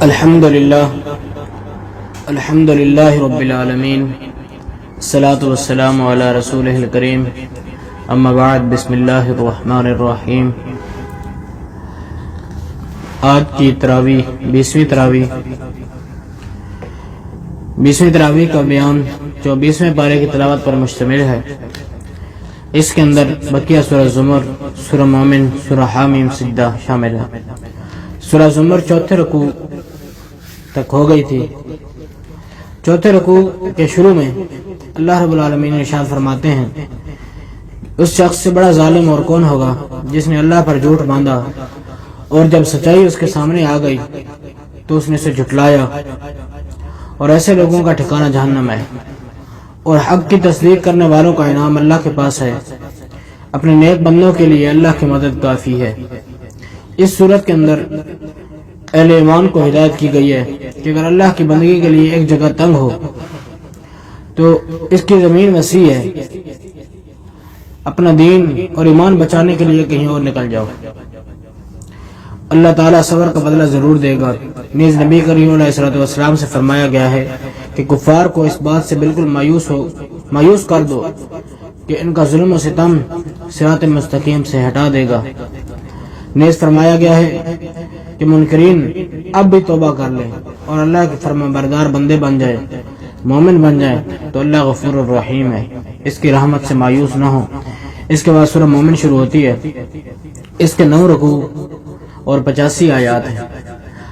الحمد للہ رب العالمین، الصلاۃ والسلام علی رسولہ الکریم، اما بعد، بسم اللہ الرحمن الرحیم۔ آج کی تراویح 20ویں تراویح کا بیان 24ویں پارے کی تلاوت پر مشتمل ہے۔ اس کے اندر بقیہ سورہ زمر، سورہ مومن، سورہ حامیم، سجدہ شامل ہے۔ سورہ زمر چوتھے رکوع تک ہو گئی تھی۔ چوتھے رکوع کے شروع میں اللہ رب العالمین ارشاد فرماتے ہیں، اس شخص سے بڑا ظالم اور کون ہوگا جس نے اللہ پر جھوٹ باندھا، اور جب سچائی اس کے سامنے آ گئی تو اس نے اسے جھٹلایا، اور ایسے لوگوں کا ٹھکانہ جہنم ہے، اور حق کی تصدیق کرنے والوں کا انعام اللہ کے پاس ہے۔ اپنے نیک بندوں کے لیے اللہ کی مدد کافی ہے۔ اس صورت کے اندر اہل ایمان کو ہدایت کی گئی ہے کہ اگر اللہ کی بندگی کے لیے ایک جگہ تنگ ہو تو اس کی زمین وسیع ہے، اپنا دین اور ایمان بچانے کے لیے کہیں اور نکل جاؤ، اللہ تعالیٰ صبر کا بدلہ ضرور دے گا۔ نیز نبی کریم علیہ الصلوۃ والسلام سے فرمایا گیا ہے کہ کفار کو اس بات سے بالکل مایوس کر دو کہ ان کا ظلم و ستم صراط مستقیم سے ہٹا دے گا۔ نیز فرمایا گیا ہے کہ منکرین اب بھی توبہ کر لیں اور اللہ کے فرما بردار بندے بن جائے، مومن بن جائے تو اللہ غفور الرحیم ہے، اس کی رحمت سے مایوس نہ ہو۔ اس کے بعد سورہ مومن شروع ہوتی ہے۔ اس کے 9 رکوع اور 85 آیات ہیں۔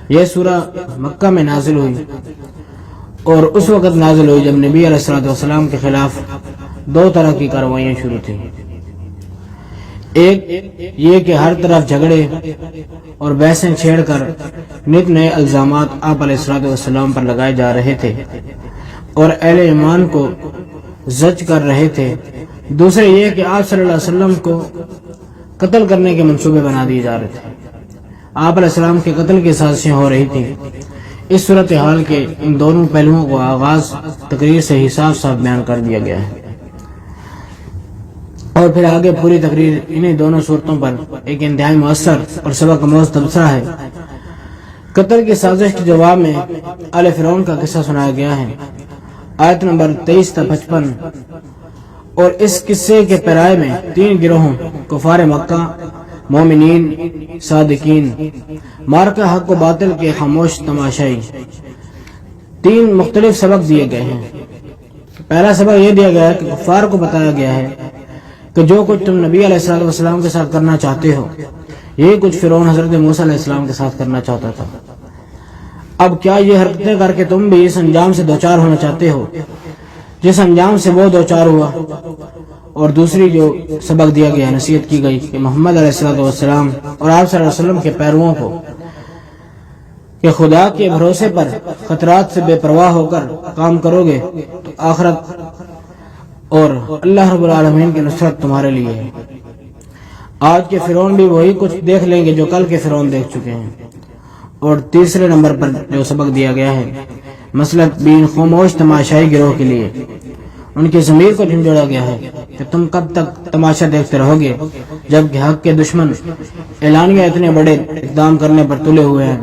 یہ سورہ مکہ میں نازل ہوئی اور اس وقت نازل ہوئی جب نبی علیہ الصلوۃ والسلام کے خلاف 2 طرح کی کارروائیاں شروع تھیں۔ ایک یہ کہ ہر طرف جھگڑے اور بحثیں چھیڑ کر نت نئے الزامات آپ علیہ الصلوۃ والسلام پر لگائے جا رہے تھے اور اہل ایمان کو زج کر رہے تھے۔ دوسرے یہ کہ آپ صلی اللہ علیہ وسلم کو قتل کرنے کے منصوبے بنا دیے جا رہے تھے، آپ علیہ السلام کے قتل کی سازشیں ہو رہی تھیں۔ اس صورتحال کے ان دونوں پہلوؤں کو آغاز تقریر سے ہی صاف صاف بیان کر دیا گیا ہے، اور پھر آگے پوری تقریر انہیں دونوں صورتوں پر ایک انتہائی مؤثر اور سبق آموز تبصرہ ہے۔ قتل کی سازش کے جواب میں آل فرعون کا قصہ سنایا گیا ہے، آیت نمبر 23 تا 55، اور اس قصے کے پیرائے میں 3 گروہوں کفار مکہ، مومنین، صادقین، مارکہ حق و باطل کے خاموش تماشائی، 3 مختلف سبق دیے گئے ہیں۔ پہلا سبق یہ دیا گیا ہے کہ کفار کو بتایا گیا ہے کہ جو کچھ تم نبی علیہ الصلوۃ والسلام کے ساتھ کرنا چاہتے ہو، یہ کچھ فرعون حضرت موسیٰ علیہ السلام کے ساتھ کرنا چاہتا تھا۔ اب کیا یہ حرکتیں کر کے تم بھی اس انجام سے دوچار ہونا چاہتے ہو جس انجام سے وہ دوچار ہوا؟ اور دوسری جو سبق دیا گیا، نصیحت کی گئی کہ محمد علیہ الصلوۃ والسلام اور آپ صلی اللہ علیہ وسلم کے پیرووں کو کہ خدا کے بھروسے پر خطرات سے بے پرواہ ہو کر کام کرو گے تو آخرت اور اللہ رب العالمین کی نصرت تمہارے لیے ہے۔ آج کے فرعون بھی وہی کچھ دیکھ لیں گے جو کل کے فرعون دیکھ چکے ہیں۔ اور تیسرے نمبر پر جو سبق دیا گیا ہے، مسلک بین خاموش تماشائی گروہ کے لیے ان کی ضمیر کو جھنجھوڑا گیا ہے کہ تم کب تک تماشا دیکھتے رہو گے جبکہ حق کے دشمن اعلانیہ اتنے بڑے اقدام کرنے پر تلے ہوئے ہیں۔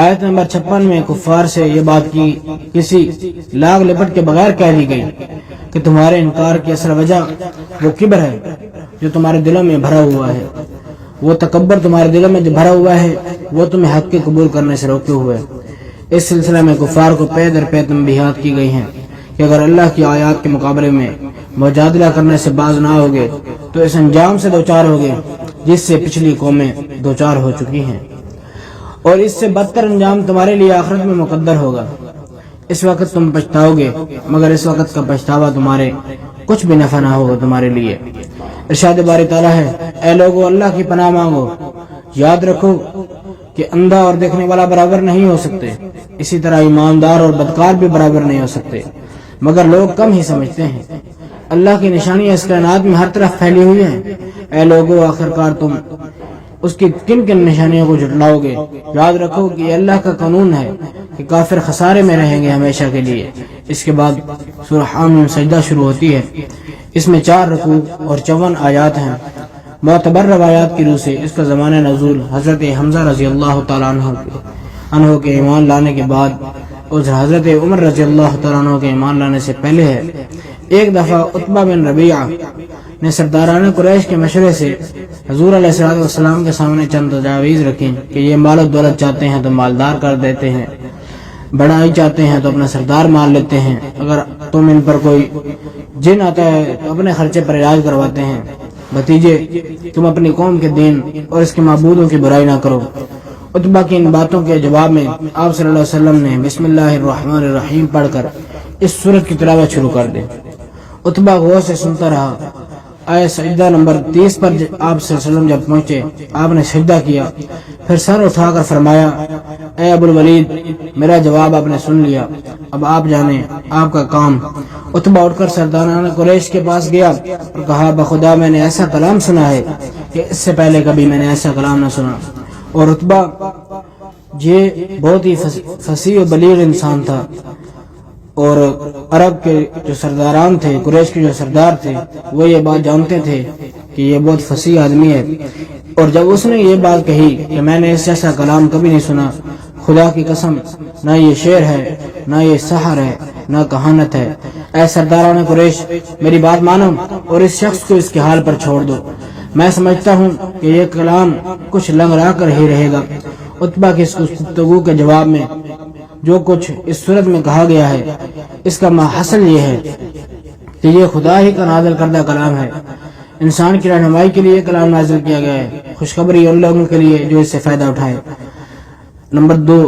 آیت نمبر 56 میں کفار سے یہ بات کی کسی لاگ لپٹ کے بغیر کہہ دی گئی کہ تمہارے انکار کی اصل وجہ وہ کبر ہے جو تمہارے دلوں میں بھرا ہوا ہے، وہ تکبر تمہارے دلوں میں جو بھرا ہوا ہے وہ تمہیں حق کے قبول کرنے سے روکے ہوئے۔ اس سلسلے میں کفار کو پے در پے تنبیہات کی گئی ہیں کہ اگر اللہ کی آیات کے مقابلے میں مجادلہ کرنے سے باز نہ ہوگے تو اس انجام سے دوچار ہوگے جس سے پچھلی قومیں دوچار ہو چکی ہیں، اور اس سے بدتر انجام تمہارے لیے آخرت میں مقدر ہوگا۔ اس وقت تم پچھتاؤ گے مگر اس وقت کا پچھتاوا تمہارے کچھ بھی نفع نہ ہوگا تمہارے لیے۔ ارشاد باری تعالیٰ ہے، اے لوگو اللہ کی پناہ مانگو، یاد رکھو کہ اندھا اور دیکھنے والا برابر نہیں ہو سکتے، اسی طرح ایماندار اور بدکار بھی برابر نہیں ہو سکتے، مگر لوگ کم ہی سمجھتے ہیں۔ اللہ کی نشانیاں اس کائنات میں ہر طرف پھیلی ہوئی ہیں، اے لوگو آخرکار تم اس کی کن کن نشانیوں کو جھٹلاؤ گے؟ یاد رکھو کہ یہ اللہ کا قانون ہے کہ کافر خسارے میں رہیں گے ہمیشہ کے لیے۔ اس کے بعد سورہ حامیم سجدہ شروع ہوتی ہے۔ اس میں 4 رکوع اور 54 آیات ہیں۔ معتبر روایات کی روح سے اس کا زمانہ نزول حضرت حمزہ رضی اللہ تعالیٰ عنہ عنہ کے ایمان لانے کے بعد اور حضرت عمر رضی اللہ تعالیٰ عنہ کے ایمان لانے سے پہلے ہے۔ ایک دفعہ عتبہ بن ربیعہ نے سرداران قریش کے مشورے سے حضور علیہ السلام کے سامنے چند تجاویز رکھیں کہ یہ مال و دولت چاہتے ہیں تو مالدار کر دیتے ہیں، بڑائی چاہتے ہیں تو اپنا سردار مان لیتے ہیں، اگر تم ان پر کوئی جن آتا ہے تو اپنے خرچے پر علاج کرواتے ہیں، بھتیجے تم اپنی قوم کے دین اور اس کے معبودوں کی برائی نہ کرو۔ عتبہ کی ان باتوں کے جواب میں آپ صلی اللہ علیہ وسلم نے بسم اللہ الرحمن الرحیم پڑھ کر اس سورت کی تلاوت شروع کر دی۔ عتبہ غور سے سنتا رہا۔ آیت سجدہ نمبر 30 پر آپ صلی اللہ علیہ وسلم جب پہنچے، آپ نے سجدہ کیا، پھر سر اٹھا کر فرمایا، اے ابو الولید، میرا جواب آپ نے سن لیا، اب آپ جانیں آپ کا کام۔ عتبہ اٹھ کر سرداران قریش کے پاس گیا اور کہا، بخدا میں نے ایسا کلام سنا ہے کہ اس سے پہلے کبھی میں نے ایسا کلام نہ سنا۔ اور عتبہ یہ بہت ہی فصیح و بلیغ انسان تھا، اور عرب کے جو سرداران تھے، قریش کے جو سردار تھے، وہ یہ بات جانتے تھے کہ یہ بہت فصیح آدمی ہے۔ اور جب اس نے یہ بات کہی کہ میں نے اس جیسا کلام کبھی نہیں سنا، خدا کی قسم نہ یہ شعر ہے، نہ یہ سحر ہے، نہ کہانت ہے، اے سرداران قریش میری بات مانو اور اس شخص کو اس کے حال پر چھوڑ دو، میں سمجھتا ہوں کہ یہ کلام کچھ لنگڑا کر ہی رہے گا۔ عتبہ کی اس گفتگو کے جواب میں جو کچھ اس صورت میں کہا گیا ہے، اس کا محصل یہ ہے کہ یہ خدا ہی کا نازل کردہ کلام ہے، انسان کی رہنمائی کے لیے کلام نازل کیا گیا ہے، خوشخبری ان لوگوں کے لیے جو اس سے فائدہ اٹھائے۔ نمبر 2،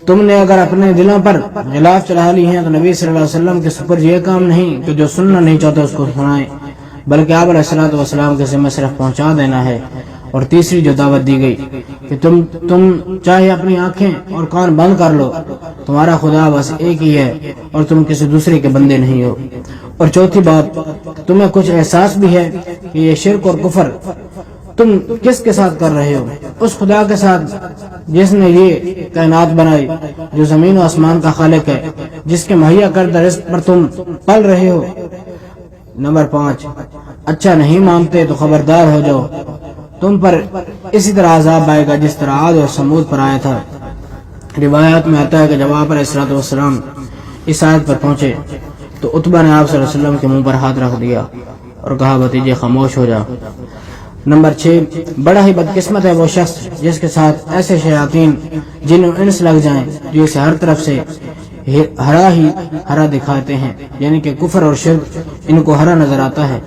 تم نے اگر اپنے دلوں پر غلاف چڑھا لی ہیں تو نبی صلی اللہ علیہ وسلم کے سپرد یہ کام نہیں کہ جو سننا نہیں چاہتا اس کو سنائیں، بلکہ آپ علیہ السلام کے ذمہ صرف پہنچا دینا ہے۔ اور تیسری جو دعوت دی گئی کہ تم چاہے اپنی آنکھیں اور کان بند کر لو، تمہارا خدا بس ایک ہی ہے اور تم کسی دوسرے کے بندے نہیں ہو۔ اور چوتھی بات، تمہیں کچھ احساس بھی ہے کہ یہ شرک اور کفر تم کس کے ساتھ کر رہے ہو؟ اس خدا کے ساتھ جس نے یہ کائنات بنائی، جو زمین و آسمان کا خالق ہے، جس کے مہیا کردہ رزق پر تم پل رہے ہو۔ نمبر 5، اچھا نہیں مانتے تو خبردار ہو جاؤ، تم پر اسی طرح عذاب آئے گا جس طرح عاد اور سمود پر آیا تھا۔ روایات میں آتا ہے کہ جب آپ علیہ السلام اس آیت پر پہنچے تو عتبہ نے آپ صلی اللہ علیہ وسلم کے منہ پر ہاتھ رکھ دیا اور کہا، بھتیجے خاموش ہو جا۔ نمبر 6، بڑا ہی بدقسمت ہے وہ شخص جس کے ساتھ ایسے شیاطین جن و انس لگ جائیں جو اسے ہر طرف سے ہرا دکھاتے ہیں، یعنی کہ کفر اور شرک ان کو ہرا نظر آتا ہے۔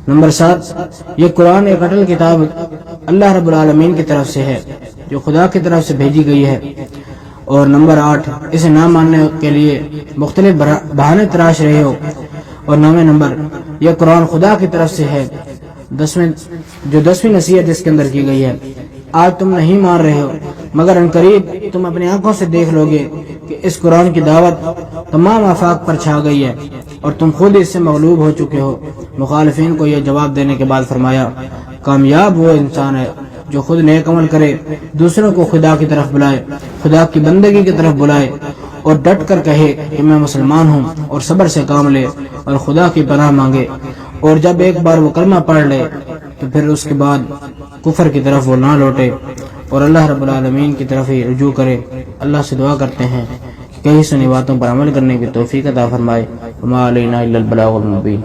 نمبر 7، یہ قرآن ایک اٹل کتاب اللہ رب العالمین کی طرف سے ہے جو خدا کی طرف سے بھیجی گئی ہے۔ اور نمبر 8، اسے نہ ماننے کے لیے مختلف بہانے تراش رہے ہو۔ اور 9 نمبر، یہ قرآن خدا کی طرف سے ہے، 10ویں نصیحت اس کے اندر کی گئی ہے۔ آج تم نہیں مان رہے ہو، مگر عنقریب تم اپنی آنکھوں سے دیکھ لو گے کہ اس قرآن کی دعوت تمام آفاق پر چھا گئی ہے اور تم خود اس سے مغلوب ہو چکے ہو۔ مخالفین کو یہ جواب دینے کے بعد فرمایا، کامیاب وہ انسان ہے جو خود نیک عمل کرے، دوسروں کو خدا کی طرف بلائے، خدا کی بندگی کی طرف بلائے اور ڈٹ کر کہے کہ میں مسلمان ہوں، اور صبر سے کام لے اور خدا کی پناہ مانگے، اور جب ایک بار وہ کلمہ پڑھ لے تو پھر اس کے بعد کفر کی طرف وہ نہ لوٹے اور اللہ رب العالمین کی طرف ہی رجوع کرے۔ اللہ سے دعا کرتے ہیں کہ کئی سنی باتوں پر عمل کرنے کی توفیق عطا فرمائے۔ وما علینا الا البلاغ المبین۔